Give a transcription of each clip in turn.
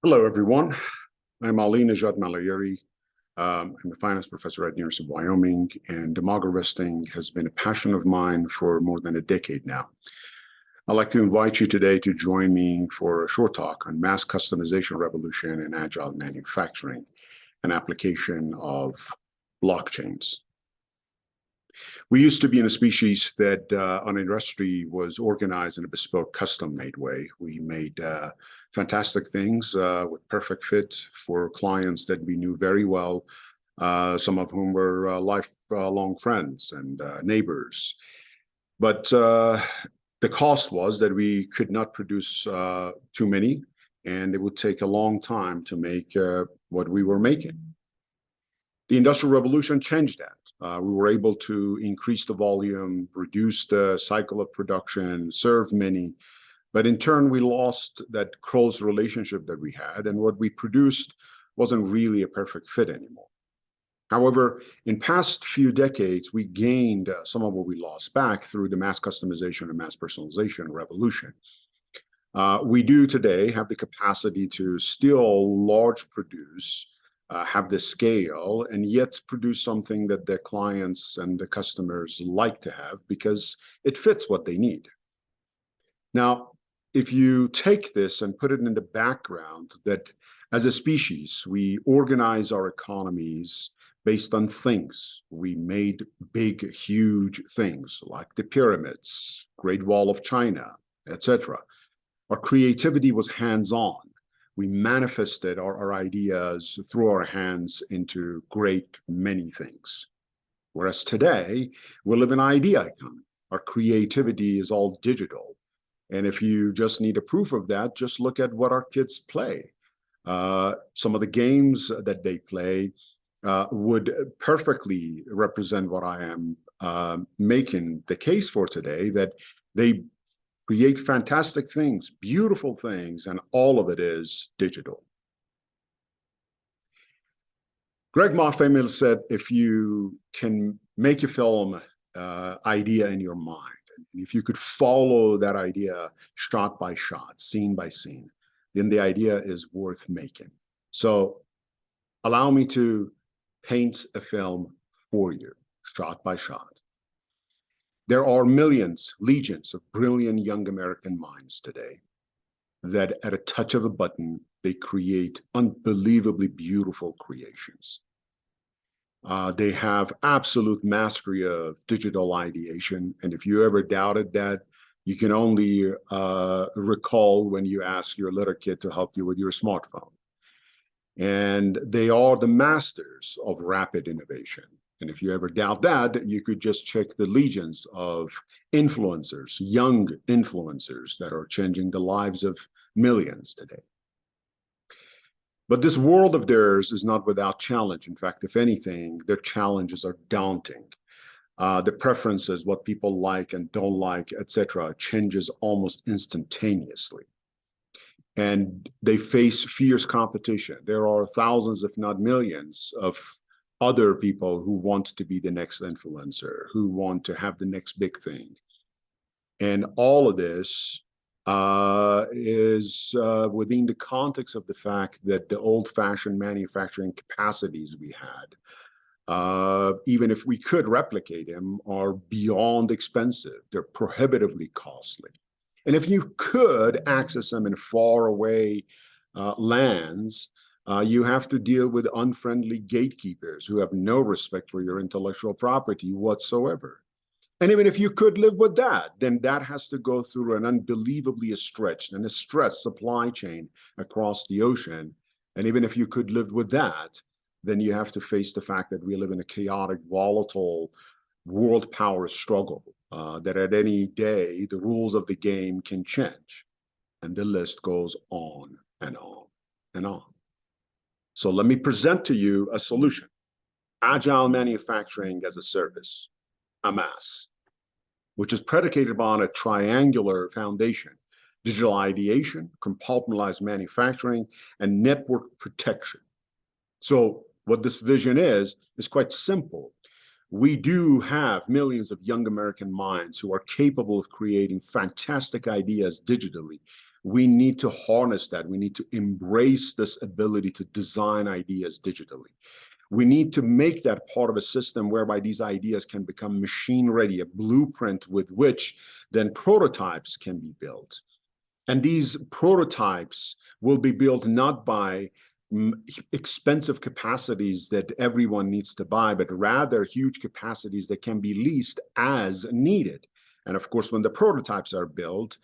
Hello, everyone. I'm Ali Najat Malayeri. I'm a finance professor at the University of Wyoming, and demographic investing has been a passion of mine for more than a decade now. I'd like to invite you today to join me for a short talk on mass customization revolution and agile manufacturing, an application of blockchains. We used to be in a species that on industry was organized in a bespoke, custom-made way. We made fantastic things with perfect fit for clients that we knew very well, some of whom were lifelong friends and neighbors. But the cost was that we could not produce too many, and it would take a long time to make what we were making. The Industrial Revolution changed that. We were able to increase the volume, reduce the cycle of production, serve many, but in turn, we lost that close relationship that we had, and what we produced wasn't really a perfect fit anymore. However, in past few decades, we gained some of what we lost back through the mass customization and mass personalization revolution. We do today have the capacity to still large produce, have the scale, and yet produce something that the clients and the customers like to have because it fits what they need. Now, if you take this and put it in the background that as a species, we organize our economies based on things. We made big, huge things like the pyramids, Great Wall of China, etc. Our creativity was hands-on. We manifested our ideas through our hands into great many things. Whereas today, we live in an idea economy. Our creativity is all digital. And if you just need a proof of that, just look at what our kids play. Some of the games that they play would perfectly represent what I am making the case for today, that they create fantastic things, beautiful things, and all of it is digital. Greg Moffett said, if you can make a film idea in your mind, and if you could follow that idea shot by shot, scene by scene, then the idea is worth making. So allow me to paint a film for you, shot by shot. There are millions, legions of brilliant young American minds today that at a touch of a button, they create unbelievably beautiful creations. They have absolute mastery of digital ideation. And if you ever doubted that, you can only recall when you ask your little kid to help you with your smartphone. And they are the masters of rapid innovation. And if you ever doubt that, you could just check the legions of influencers, young influencers that are changing the lives of millions today. But this world of theirs is not without challenge. In fact, if anything, their challenges are daunting. The preferences, what people like and don't like, etc., changes almost instantaneously. And they face fierce competition. There are thousands, if not millions, of other people who want to be the next influencer, who want to have the next big thing. And all of this is within the context of the fact that the old-fashioned manufacturing capacities we had, even if we could replicate them, are beyond expensive. They're prohibitively costly. And if you could access them in faraway lands, you have to deal with unfriendly gatekeepers who have no respect for your intellectual property whatsoever. And even if you could live with that, then that has to go through an unbelievably stretched and a stressed supply chain across the ocean. And even if you could live with that, then you have to face the fact that we live in a chaotic, volatile world power struggle, that at any day, the rules of the game can change. And the list goes on and on and on. So let me present to you a solution. Agile manufacturing as a service, AMaaS, which is predicated upon a triangular foundation: digital ideation, compartmentalized manufacturing, and network protection. So what this vision is quite simple. We do have millions of young American minds who are capable of creating fantastic ideas digitally, We need to harness that. We need to embrace this ability to design ideas digitally. We need to make that part of a system whereby these ideas can become machine ready, a blueprint with which then prototypes can be built. And these prototypes will be built not by expensive capacities that everyone needs to buy, but rather huge capacities that can be leased as needed. And of course, when the prototypes are built,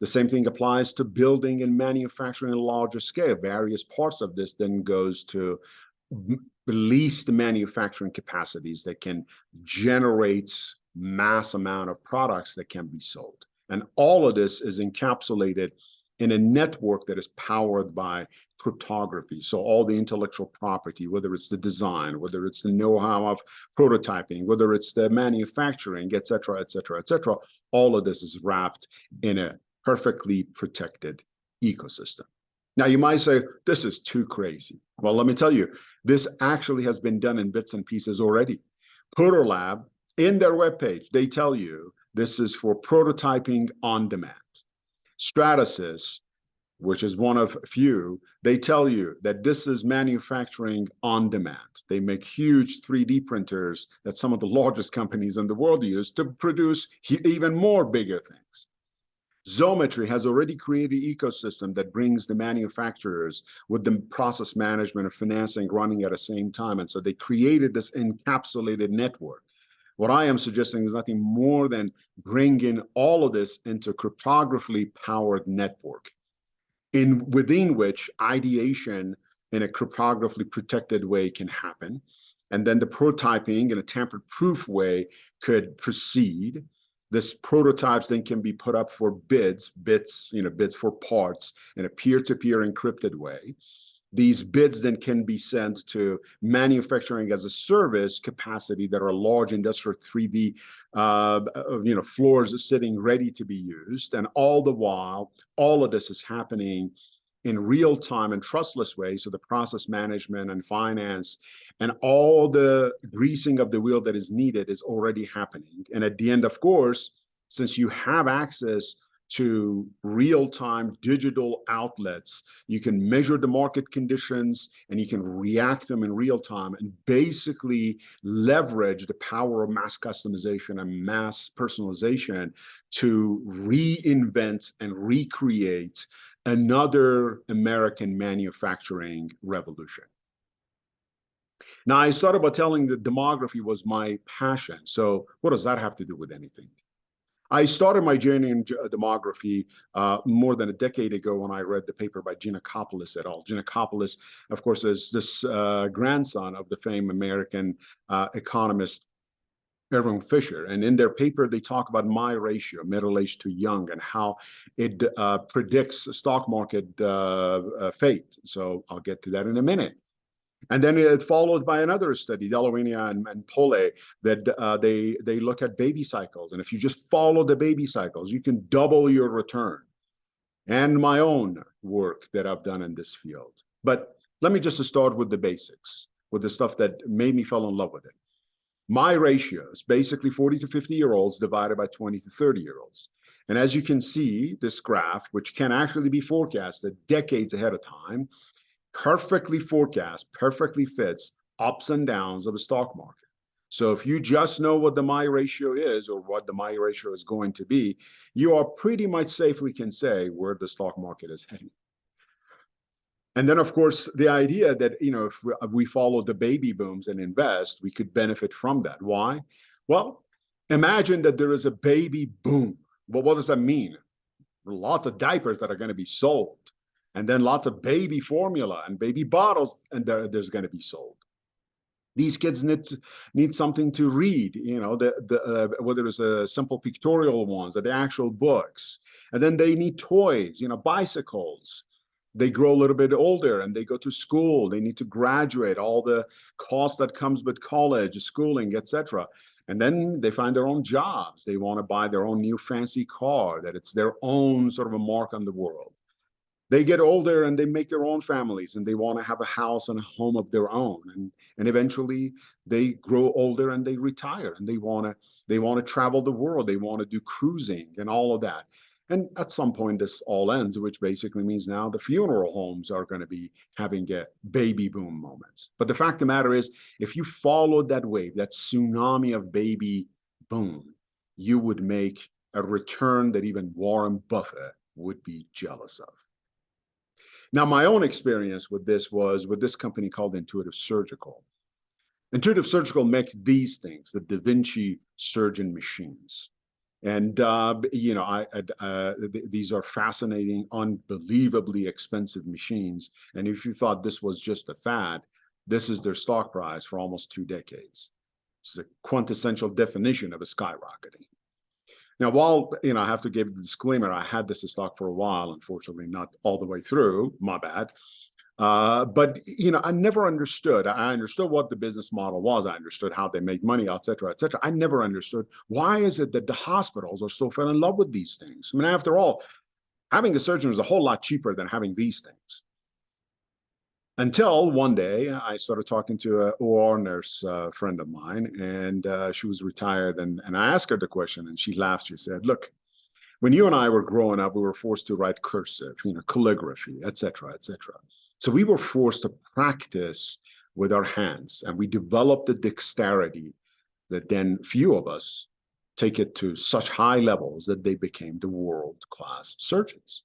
the same thing applies to building and manufacturing on a larger scale. Various parts of this then goes to leased manufacturing capacities that can generate mass amount of products that can be sold. And all of this is encapsulated in a network that is powered by cryptography. So all the intellectual property, whether it's the design, whether it's the know-how of prototyping, whether it's the manufacturing, et cetera, et cetera, et cetera, all of this is wrapped in a perfectly protected ecosystem. Now, you might say, this is too crazy. Well, let me tell you, this actually has been done in bits and pieces already. Proto Lab, in their webpage, they tell you this is for prototyping on demand. Stratasys, which is one of few, they tell you that this is manufacturing on demand. They make huge 3D printers that some of the largest companies in the world use to produce even more bigger things. Xometry has already created an ecosystem that brings the manufacturers with the process management and financing running at the same time. And so they created this encapsulated network. What I am suggesting is nothing more than bringing all of this into cryptographically powered network, within which ideation in a cryptographically protected way can happen. And then the prototyping in a tamper-proof way could proceed. This prototypes then can be put up for bids for parts in a peer-to-peer encrypted way. These bids then can be sent to manufacturing as a service capacity that are large industrial 3D floors sitting ready to be used. And all the while, all of this is happening in real time and trustless ways. So the process management and finance and all the greasing of the wheel that is needed is already happening. And at the end, of course, since you have access to real-time digital outlets, you can measure the market conditions and you can react them in real time and basically leverage the power of mass customization and mass personalization to reinvent and recreate another American manufacturing revolution. Now, I started by telling that demography was my passion. So what does that have to do with anything? I started my journey in demography more than a decade ago when I read the paper by Giannakopoulos et al. Giannakopoulos, of course, is this grandson of the famed American economist Irving Fisher. And in their paper, they talk about my ratio, middle-aged to young, and how it predicts stock market fate. So I'll get to that in a minute. And then it followed by another study, Delawinia and Pole, that they look at baby cycles. And if you just follow the baby cycles, you can double your return. And my own work that I've done in this field. But let me just start with the basics, with the stuff that made me fall in love with it. My ratios, basically 40 to 50-year-olds divided by 20 to 30-year-olds. And as you can see, this graph, which can actually be forecasted decades ahead of time, perfectly forecasts, perfectly fits ups and downs of the stock market. So if you just know what the my ratio is or what the my ratio is going to be, you are pretty much safely can say where the stock market is heading. And then, of course, the idea that, if we follow the baby booms and invest, we could benefit from that. Why? Well, imagine that there is a baby boom. Well, what does that mean? Lots of diapers that are going to be sold. And then lots of baby formula and baby bottles, and there's going to be sold. These kids need something to read, whether it's a simple pictorial ones or the actual books. And then they need toys, bicycles. They grow a little bit older and they go to school. They need to graduate, all the cost that comes with college, schooling, etc. And then they find their own jobs. They want to buy their own new fancy car, that it's their own sort of a mark on the world. They get older and they make their own families and they want to have a house and a home of their own. And eventually they grow older and they retire and they want to travel the world. They want to do cruising and all of that. And at some point, this all ends, which basically means now the funeral homes are going to be having a baby boom moment. But the fact of the matter is, if you followed that wave, that tsunami of baby boom, you would make a return that even Warren Buffett would be jealous of. Now, my own experience with this was with this company called Intuitive Surgical. Intuitive Surgical makes these things, the Da Vinci surgeon machines. And, these are fascinating, unbelievably expensive machines. And if you thought this was just a fad, this is their stock price for almost 2 decades. It's a quintessential definition of a skyrocketing. Now, while, I have to give the disclaimer, I had this stock for a while, unfortunately, not all the way through, my bad. But, I never understood. I understood what the business model was. I understood how they make money, et cetera, et cetera. I never understood why is it that the hospitals are so fell in love with these things? I mean, after all, having a surgeon is a whole lot cheaper than having these things. Until one day, I started talking to an OR nurse friend of mine, and she was retired. And I asked her the question, and she laughed. She said, look, when you and I were growing up, we were forced to write cursive, calligraphy, et cetera, et cetera. So we were forced to practice with our hands, and we developed the dexterity that then few of us take it to such high levels that they became the world-class surgeons.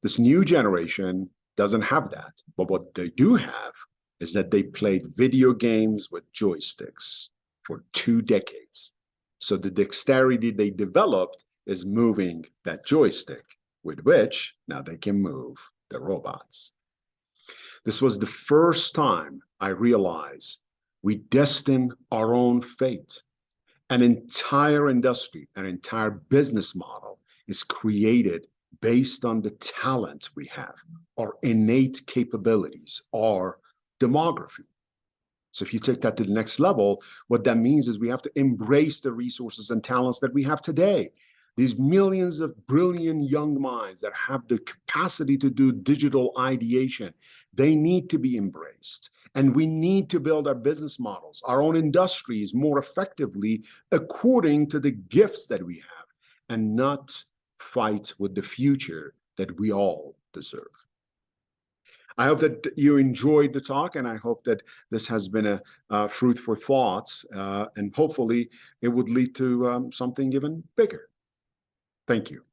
This new generation doesn't have that, but what they do have is that they played video games with joysticks for 2 decades. So the dexterity they developed is moving that joystick, with which now they can move the robots. This was the first time I realized we destine our own fate. An entire industry, an entire business model is created based on the talent we have, our innate capabilities, our demography. So if you take that to the next level, what that means is we have to embrace the resources and talents that we have today. These millions of brilliant young minds that have the capacity to do digital ideation, they need to be embraced. And we need to build our business models, our own industries more effectively according to the gifts that we have, and not fight with the future that we all deserve. I hope that you enjoyed the talk, and I hope that this has been a fruitful thought, and hopefully it would lead to something even bigger. Thank you.